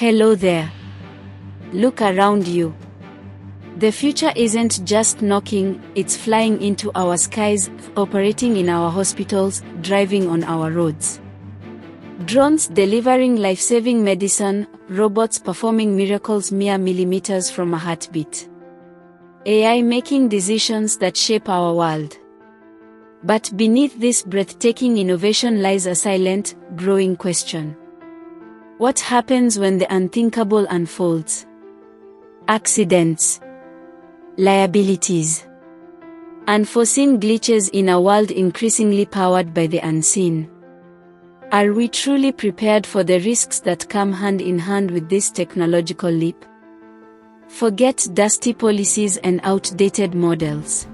Hello there. Look around you. The future isn't just knocking, it's flying into our skies, operating in our hospitals, driving on our roads. Drones delivering life-saving medicine, robots performing miracles mere millimeters from a heartbeat. AI making decisions that shape our world. But beneath this breathtaking innovation lies a silent, growing question. What happens when the unthinkable unfolds? Accidents, liabilities, unforeseen glitches in a world increasingly powered by the unseen. Are we truly prepared for the risks that come hand in hand with this technological leap? Forget dusty policies and outdated models.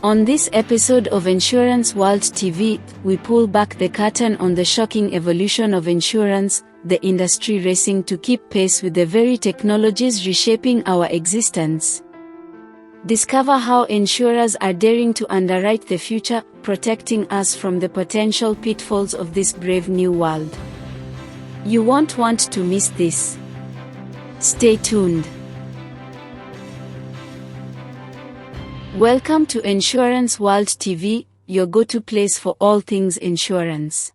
On this episode of InsuranceWorldTV, we pull back the curtain on the shocking evolution of insurance, the industry racing to keep pace with the very technologies reshaping our existence. Discover how insurers are daring to underwrite the future, protecting us from the potential pitfalls of this brave new world. You won't want to miss this. Stay tuned. Welcome to InsuranceWorldTV, your go-to place for all things insurance.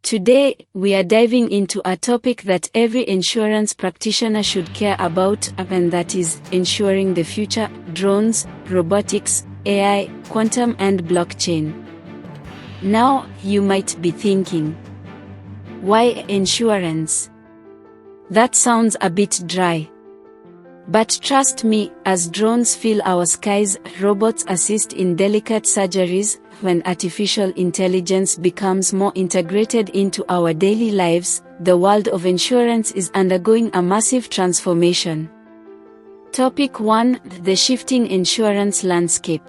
Today, we are diving into a topic that every insurance practitioner should care about, and that is insuring the future: drones, robotics, AI, quantum and blockchain. Now, you might be thinking, why insurance? That sounds a bit dry. But trust me, as drones fill our skies, robots assist in delicate surgeries, when artificial intelligence becomes more integrated into our daily lives, the world of insurance is undergoing a massive transformation. Topic 1: The shifting insurance landscape.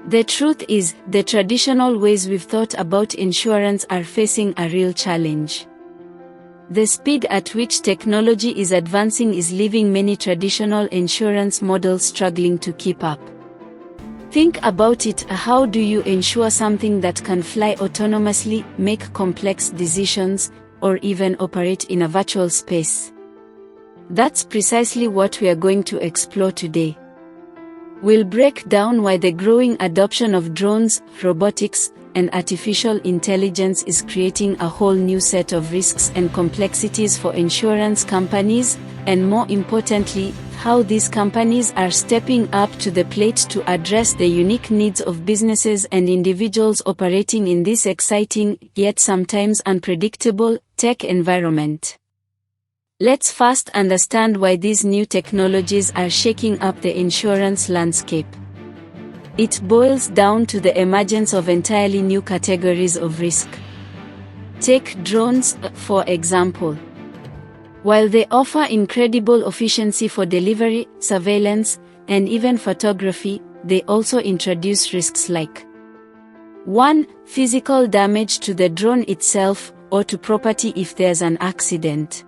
The truth is, the traditional ways we've thought about insurance are facing a real challenge. The speed at which technology is advancing is leaving many traditional insurance models struggling to keep up. Think about it: how do you insure something that can fly autonomously, make complex decisions, or even operate in a virtual space? That's precisely what we are going to explore today. We'll break down why the growing adoption of drones, robotics, and artificial intelligence is creating a whole new set of risks and complexities for insurance companies, and more importantly, how these companies are stepping up to the plate to address the unique needs of businesses and individuals operating in this exciting, yet sometimes unpredictable, tech environment. Let's first understand why these new technologies are shaking up the insurance landscape. It boils down to the emergence of entirely new categories of risk. Take drones, for example. While they offer incredible efficiency for delivery, surveillance, and even photography, they also introduce risks like 1. Physical damage to the drone itself, or to property if there's an accident.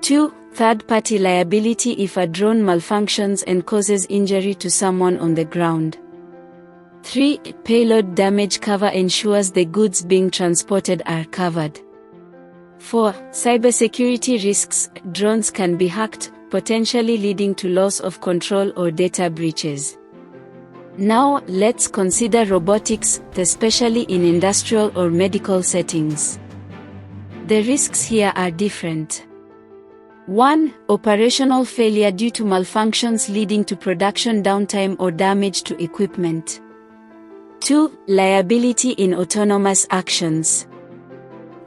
2. Third-party liability if a drone malfunctions and causes injury to someone on the ground. 3. Payload damage cover ensures the goods being transported are covered. 4. Cybersecurity risks. Drones can be hacked, potentially leading to loss of control or data breaches. Now, let's consider robotics, especially in industrial or medical settings. The risks here are different. 1. Operational failure due to malfunctions leading to production downtime or damage to equipment. 2. Liability in autonomous actions.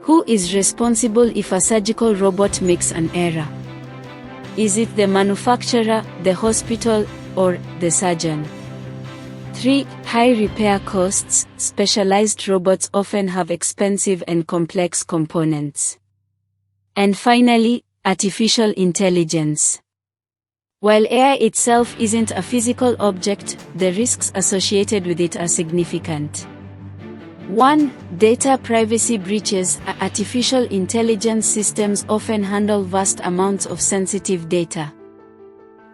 Who is responsible if a surgical robot makes an error? Is it the manufacturer, the hospital, or the surgeon? 3. High repair costs. Specialized robots often have expensive and complex components. And finally, artificial intelligence. While AI itself isn't a physical object, the risks associated with it are significant. 1. Data privacy breaches. Artificial intelligence systems often handle vast amounts of sensitive data.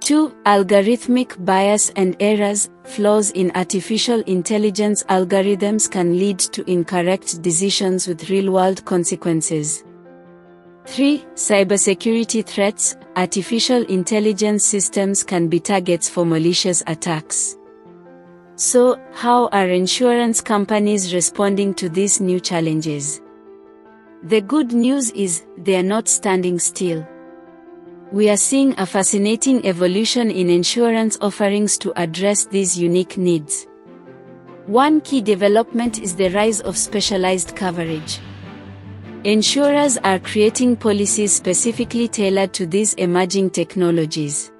2. Algorithmic bias and errors. Flaws in artificial intelligence algorithms can lead to incorrect decisions with real-world consequences. 3. Cybersecurity threats. Artificial intelligence systems can be targets for malicious attacks. So, how are insurance companies responding to these new challenges? The good news is, they are not standing still. We are seeing a fascinating evolution in insurance offerings to address these unique needs. One key development is the rise of specialized coverage. Insurers are creating policies specifically tailored to these emerging technologies.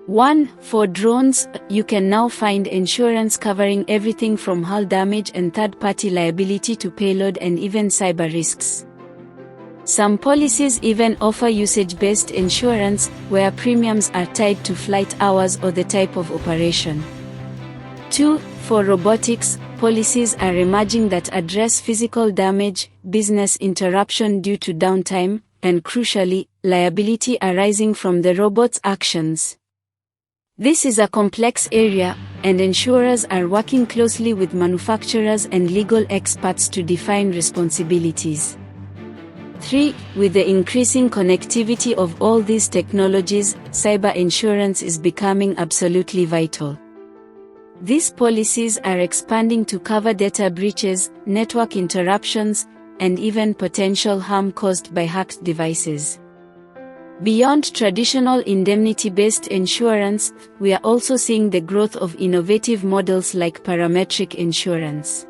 1. For drones, you can now find insurance covering everything from hull damage and third-party liability to payload and even cyber risks. Some policies even offer usage-based insurance, where premiums are tied to flight hours or the type of operation. 2. For robotics, policies are emerging that address physical damage, business interruption due to downtime, and crucially, liability arising from the robot's actions. This is a complex area, and insurers are working closely with manufacturers and legal experts to define responsibilities. 3. With the increasing connectivity of all these technologies, cyber insurance is becoming absolutely vital. These policies are expanding to cover data breaches, network interruptions, and even potential harm caused by hacked devices. Beyond traditional indemnity-based insurance, we are also seeing the growth of innovative models like parametric insurance.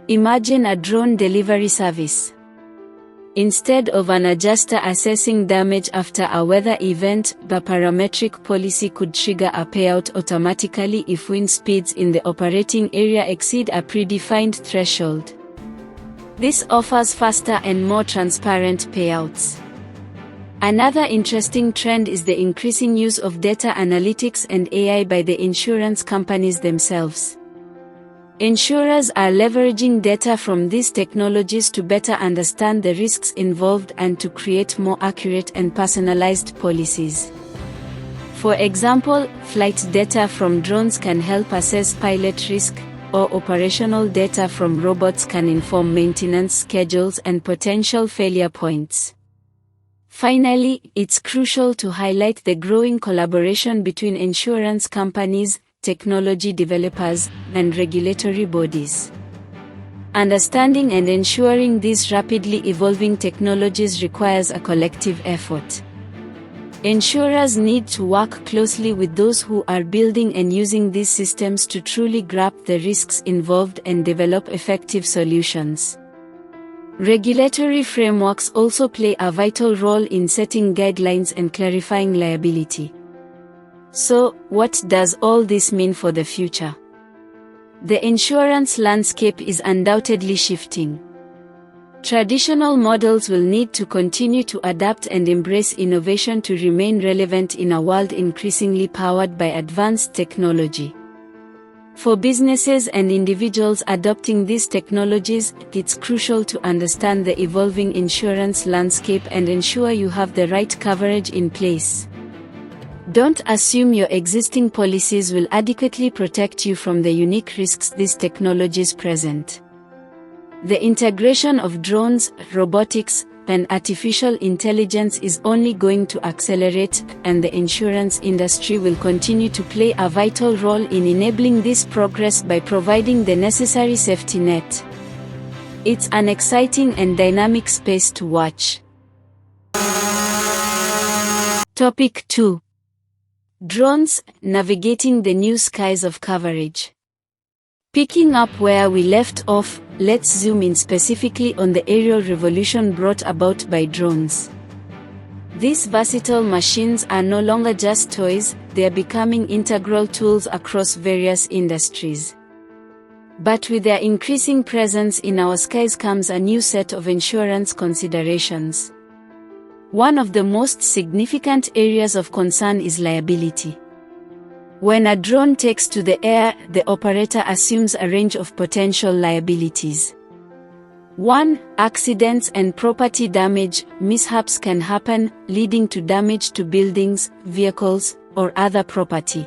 Imagine a drone delivery service. Instead of an adjuster assessing damage after a weather event, the parametric policy could trigger a payout automatically if wind speeds in the operating area exceed a predefined threshold. This offers faster and more transparent payouts. Another interesting trend is the increasing use of data analytics and AI by the insurance companies themselves. Insurers are leveraging data from these technologies to better understand the risks involved and to create more accurate and personalized policies. For example, flight data from drones can help assess pilot risk, or operational data from robots can inform maintenance schedules and potential failure points. Finally, it's crucial to highlight the growing collaboration between insurance companies, technology developers, and regulatory bodies. Understanding and ensuring these rapidly evolving technologies requires a collective effort. Insurers need to work closely with those who are building and using these systems to truly grasp the risks involved and develop effective solutions. Regulatory frameworks also play a vital role in setting guidelines and clarifying liability. So, what does all this mean for the future? The insurance landscape is undoubtedly shifting. Traditional models will need to continue to adapt and embrace innovation to remain relevant in a world increasingly powered by advanced technology. For businesses and individuals adopting these technologies, it's crucial to understand the evolving insurance landscape and ensure you have the right coverage in place. Don't assume your existing policies will adequately protect you from the unique risks these technologies present. The integration of drones, robotics, and artificial intelligence is only going to accelerate, and the insurance industry will continue to play a vital role in enabling this progress by providing the necessary safety net. It's an exciting and dynamic space to watch. Topic 2. Drones, navigating the new skies of coverage. Picking up where we left off, let's zoom in specifically on the aerial revolution brought about by drones. These versatile machines are no longer just toys, they are becoming integral tools across various industries. But with their increasing presence in our skies comes a new set of insurance considerations. One of the most significant areas of concern is liability. When a drone takes to the air, the operator assumes a range of potential liabilities. 1. Accidents and property damage. Mishaps can happen, leading to damage to buildings, vehicles, or other property.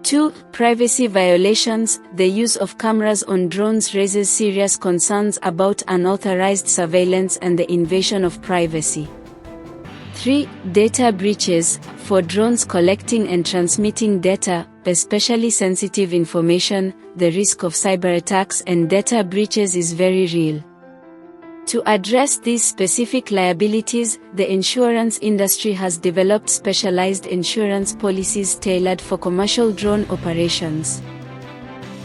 2. Privacy violations. The use of cameras on drones raises serious concerns about unauthorized surveillance and the invasion of privacy. 3. Data breaches. For drones collecting and transmitting data, especially sensitive information, the risk of cyber attacks and data breaches is very real. To address these specific liabilities, the insurance industry has developed specialized insurance policies tailored for commercial drone operations.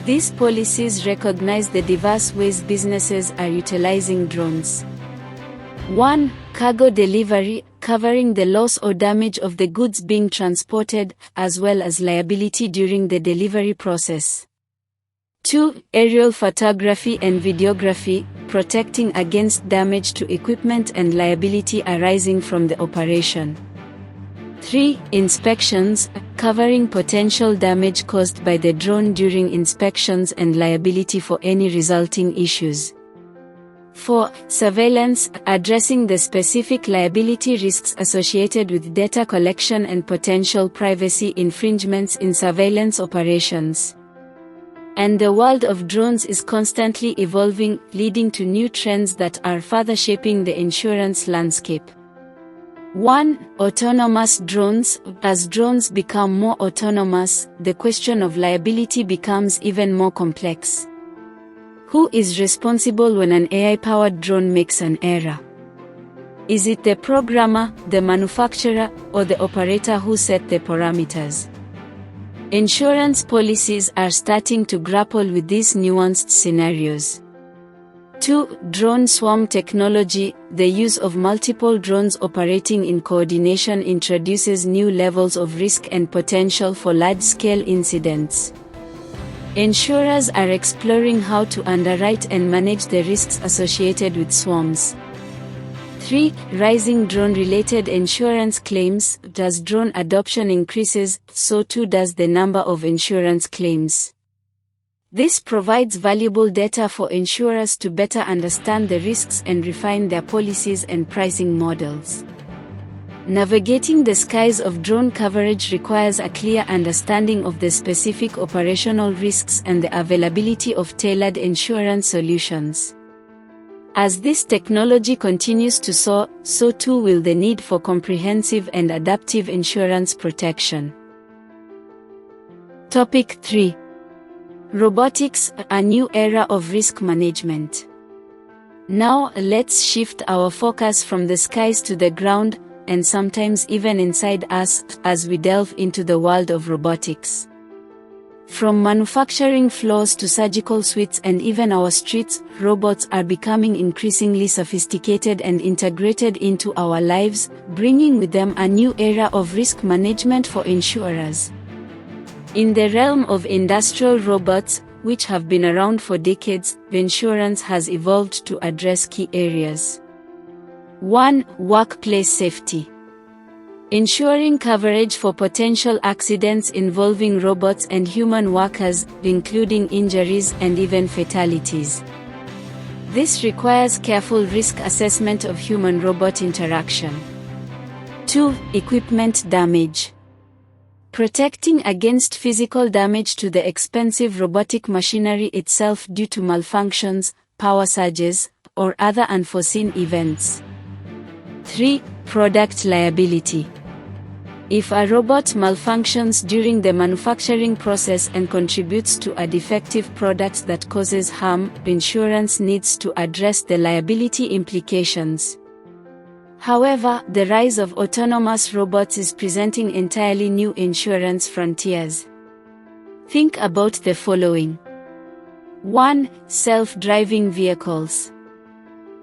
These policies recognize the diverse ways businesses are utilizing drones. 1. Cargo delivery, covering the loss or damage of the goods being transported, as well as liability during the delivery process. 2. Aerial photography and videography, protecting against damage to equipment and liability arising from the operation. 3. Inspections, covering potential damage caused by the drone during inspections and liability for any resulting issues. 4. Surveillance, addressing the specific liability risks associated with data collection and potential privacy infringements in surveillance operations. And the world of drones is constantly evolving, leading to new trends that are further shaping the insurance landscape. 1. Autonomous drones. As drones become more autonomous, the question of liability becomes even more complex. Who is responsible when an AI-powered drone makes an error? Is it the programmer, the manufacturer, or the operator who set the parameters? Insurance policies are starting to grapple with these nuanced scenarios. 2. Drone swarm technology. The use of multiple drones operating in coordination introduces new levels of risk and potential for large-scale incidents. Insurers are exploring how to underwrite and manage the risks associated with swarms. 3. Rising drone-related insurance claims. As drone adoption increases, so too does the number of insurance claims. This provides valuable data for insurers to better understand the risks and refine their policies and pricing models. Navigating the skies of drone coverage requires a clear understanding of the specific operational risks and the availability of tailored insurance solutions. As this technology continues to soar, so too will the need for comprehensive and adaptive insurance protection. Topic 3. Robotics, a new era of risk management. Now let's shift our focus from the skies to the ground, and sometimes even inside us, as we delve into the world of robotics. From manufacturing floors to surgical suites and even our streets, robots are becoming increasingly sophisticated and integrated into our lives, bringing with them a new era of risk management for insurers. In the realm of industrial robots, which have been around for decades, insurance has evolved to address key areas. 1. Workplace safety. Ensuring coverage for potential accidents involving robots and human workers, including injuries and even fatalities. This requires careful risk assessment of human-robot interaction. 2. Equipment damage. Protecting against physical damage to the expensive robotic machinery itself due to malfunctions, power surges, or other unforeseen events. 3. Product liability. If a robot malfunctions during the manufacturing process and contributes to a defective product that causes harm, insurance needs to address the liability implications. However, the rise of autonomous robots is presenting entirely new insurance frontiers. Think about the following. 1. Self-driving vehicles.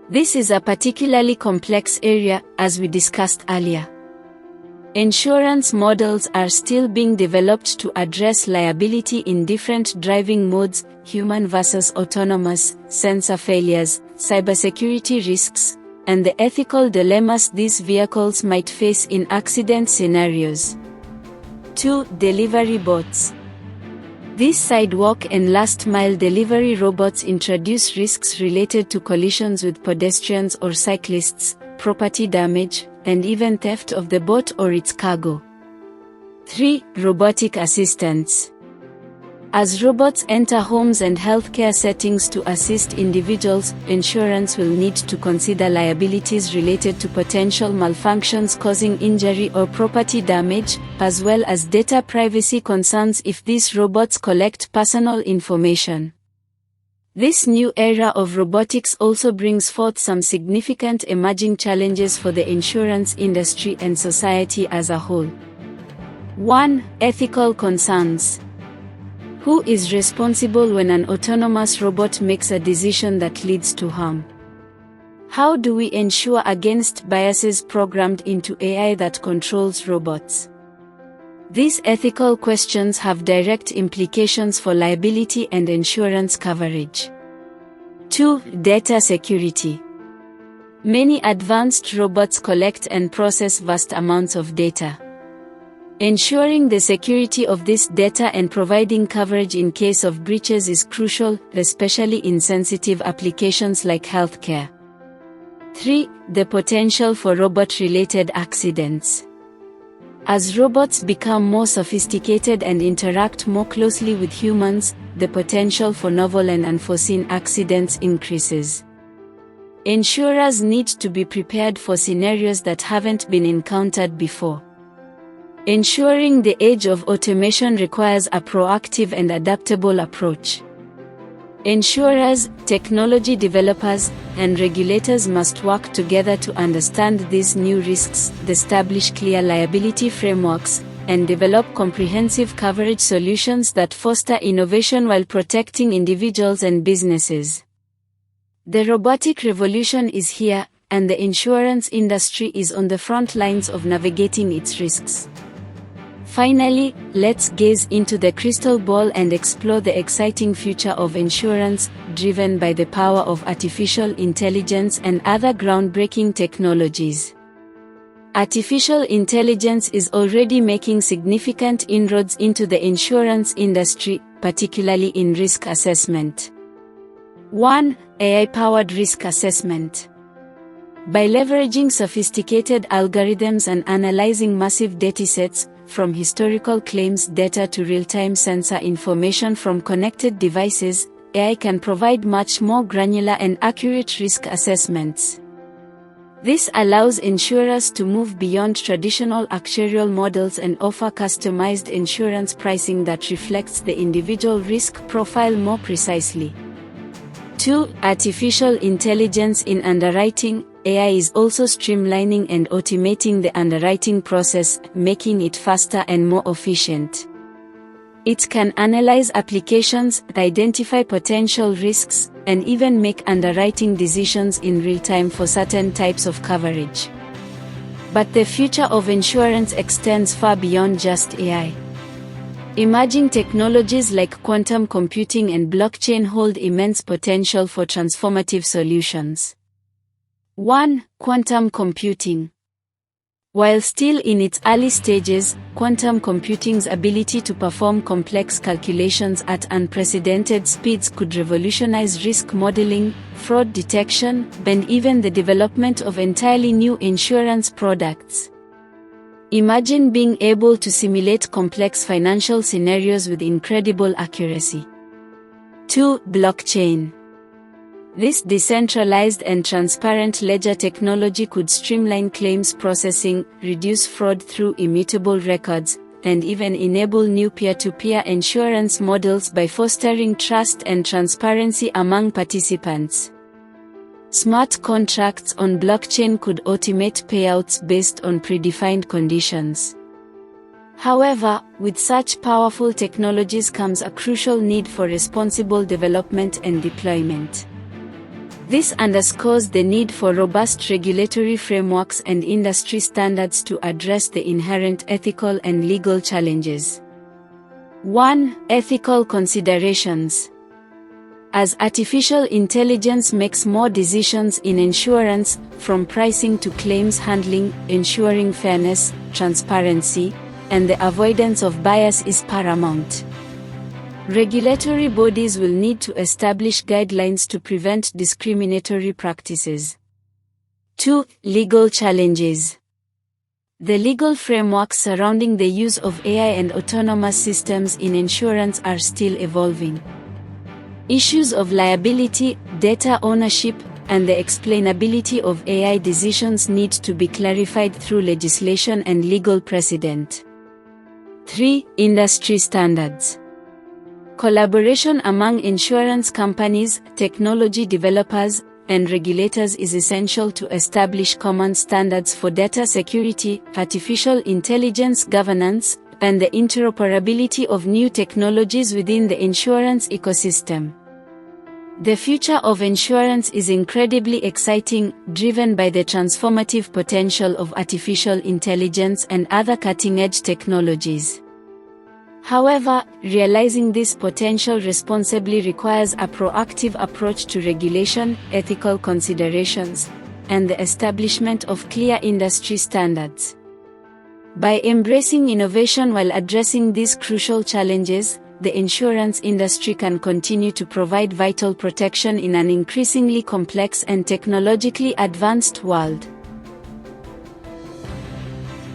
This is a particularly complex area, as we discussed earlier. Insurance models are still being developed to address liability in different driving modes, human versus autonomous, sensor failures, cybersecurity risks, and the ethical dilemmas these vehicles might face in accident scenarios. 2. Delivery bots. These sidewalk and last-mile delivery robots introduce risks related to collisions with pedestrians or cyclists, property damage, and even theft of the bot or its cargo. 3. Robotic assistants. As robots enter homes and healthcare settings to assist individuals, insurance will need to consider liabilities related to potential malfunctions causing injury or property damage, as well as data privacy concerns if these robots collect personal information. This new era of robotics also brings forth some significant emerging challenges for the insurance industry and society as a whole. 1. Ethical concerns. Who is responsible when an autonomous robot makes a decision that leads to harm? How do we ensure against biases programmed into AI that controls robots? These ethical questions have direct implications for liability and insurance coverage. 2. Data security. Many advanced robots collect and process vast amounts of data. Ensuring the security of this data and providing coverage in case of breaches is crucial, especially in sensitive applications like healthcare. 3. The potential for robot-related accidents. As robots become more sophisticated and interact more closely with humans, the potential for novel and unforeseen accidents increases. Insurers need to be prepared for scenarios that haven't been encountered before. Ensuring the age of automation requires a proactive and adaptable approach. Insurers, technology developers, and regulators must work together to understand these new risks, establish clear liability frameworks, and develop comprehensive coverage solutions that foster innovation while protecting individuals and businesses. The robotic revolution is here, and the insurance industry is on the front lines of navigating its risks. Finally, let's gaze into the crystal ball and explore the exciting future of insurance, driven by the power of artificial intelligence and other groundbreaking technologies. Artificial intelligence is already making significant inroads into the insurance industry, particularly in risk assessment. 1. AI-powered risk assessment. By leveraging sophisticated algorithms and analyzing massive datasets, from historical claims data to real-time sensor information from connected devices, AI can provide much more granular and accurate risk assessments. This allows insurers to move beyond traditional actuarial models and offer customized insurance pricing that reflects the individual risk profile more precisely. 2. Artificial intelligence in underwriting. AI is also streamlining and automating the underwriting process, making it faster and more efficient. It can analyze applications, identify potential risks, and even make underwriting decisions in real time for certain types of coverage. But the future of insurance extends far beyond just AI. Emerging technologies like quantum computing and blockchain hold immense potential for transformative solutions. 1. Quantum computing. While still in its early stages, quantum computing's ability to perform complex calculations at unprecedented speeds could revolutionize risk modeling, fraud detection, and even the development of entirely new insurance products. Imagine being able to simulate complex financial scenarios with incredible accuracy. 2. Blockchain. This decentralized and transparent ledger technology could streamline claims processing, reduce fraud through immutable records, and even enable new peer-to-peer insurance models by fostering trust and transparency among participants. Smart contracts on blockchain could automate payouts based on predefined conditions. However, with such powerful technologies comes a crucial need for responsible development and deployment. This underscores the need for robust regulatory frameworks and industry standards to address the inherent ethical and legal challenges. 1. Ethical considerations. As artificial intelligence makes more decisions in insurance, from pricing to claims handling, ensuring fairness, transparency, and the avoidance of bias is paramount. Regulatory bodies will need to establish guidelines to prevent discriminatory practices. 2. Legal challenges. The legal frameworks surrounding the use of AI and autonomous systems in insurance are still evolving. Issues of liability, data ownership, and the explainability of AI decisions need to be clarified through legislation and legal precedent. 3. Industry standards. Collaboration among insurance companies, technology developers, and regulators is essential to establish common standards for data security, artificial intelligence governance, and the interoperability of new technologies within the insurance ecosystem. The future of insurance is incredibly exciting, driven by the transformative potential of artificial intelligence and other cutting-edge technologies. However, realizing this potential responsibly requires a proactive approach to regulation, ethical considerations, and the establishment of clear industry standards. By embracing innovation while addressing these crucial challenges, the insurance industry can continue to provide vital protection in an increasingly complex and technologically advanced world.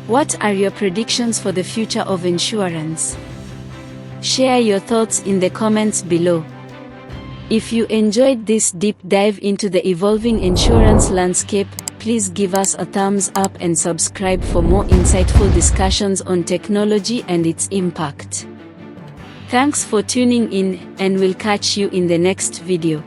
What are your predictions for the future of insurance? Share your thoughts in the comments below. If you enjoyed this deep dive into the evolving insurance landscape, please give us a thumbs up and subscribe for more insightful discussions on technology and its impact. Thanks for tuning in, and we'll catch you in the next video.